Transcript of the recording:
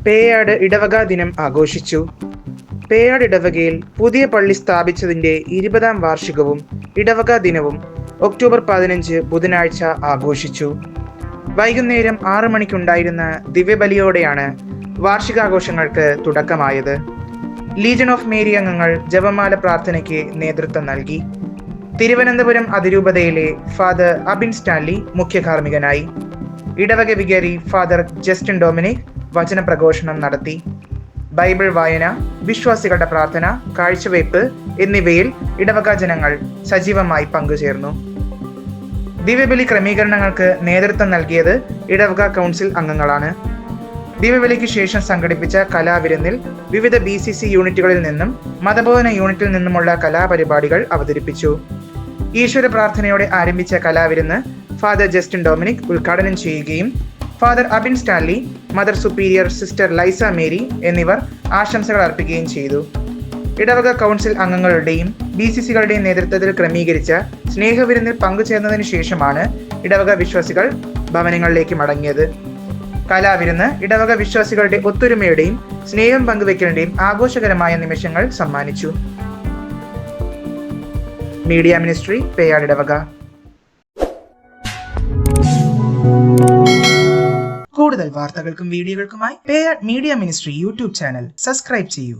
പേയാട് ഇടവക ദിനം ആഘോഷിച്ചു. പേയാട് ഇടവകയിൽ പുതിയ പള്ളി സ്ഥാപിച്ചതിന്റെ 20ാം വാർഷികവും ഇടവക ദിനവും ഒക്ടോബർ 15 ബുധനാഴ്ച ആഘോഷിച്ചു. വൈകുന്നേരം 6 മണിക്കുണ്ടായിരുന്ന ദിവ്യബലിയോടെയാണ് വാർഷികാഘോഷങ്ങൾക്ക് തുടക്കമായത്. ലീജൺ ഓഫ് മേരി അംഗങ്ങൾ ജപമാല പ്രാർത്ഥനയ്ക്ക് നേതൃത്വം നൽകി. തിരുവനന്തപുരം അതിരൂപതയിലെ ഫാദർ അബിൻ സ്റ്റാൻലി മുഖ്യ കാർമ്മികനായി. ഇടവക വികാരി ഫാദർ ജസ്റ്റിൻ ഡൊമിനിക് വചനപ്രഘോഷണം നടത്തി. ബൈബിൾ വായന, വിശ്വാസികളുടെ പ്രാർത്ഥന, കാഴ്ചവയ്പ് എന്നിവയിൽ ഇടവക ജനങ്ങൾ സജീവമായി പങ്കുചേർന്നു. ദിവ്യബലി ക്രമീകരണങ്ങൾക്ക് നേതൃത്വം നൽകിയത് ഇടവക കൗൺസിൽ അംഗങ്ങളാണ്. ദിവ്യബലിക്ക് ശേഷം സംഘടിപ്പിച്ച കലാവിരുന്നിൽ വിവിധ BCC യൂണിറ്റുകളിൽ നിന്നും മതബോധന യൂണിറ്റിൽ നിന്നുമുള്ള കലാപരിപാടികൾ അവതരിപ്പിച്ചു. ഈശ്വര പ്രാർത്ഥനയോടെ ആരംഭിച്ച കലാവിരുന്ന് ഫാദർ ജസ്റ്റിൻ ഡൊമിനിക് ഉദ്ഘാടനം ചെയ്യുകയും father Abin Stanley, mother superior sister ലൈസ മേരി എന്നിവർ ആശംസകൾ അർപ്പിക്കുകയും ചെയ്തു. ഇടവക കൗൺസിൽ അംഗങ്ങളുടെയും BCCകളുടെയും നേതൃത്വത്തിൽ ക്രമീകരിച്ച സ്നേഹവിരുന്നിൽ പങ്കുചേർന്നതിനു ശേഷമാണ് ഇടവക വിശ്വാസികൾ ഭവനങ്ങളിലേക്ക് മടങ്ങിയത്. കലാവിരുന്ന് ഇടവക വിശ്വാസികളുടെ ഒത്തൊരുമയുടെയും സ്നേഹം പങ്കുവെക്കലിന്റെയും ആഘോഷകരമായ നിമിഷങ്ങൾ സമ്മാനിച്ചു. മീഡിയ മിനിസ്ട്രി, പേയാട് ഇടവക. കൂടുതൽ വാർത്തകൾക്കും വീഡിയോകൾക്കുമായി Peyad media ministry YouTube channel subscribe ചെയ്യൂ.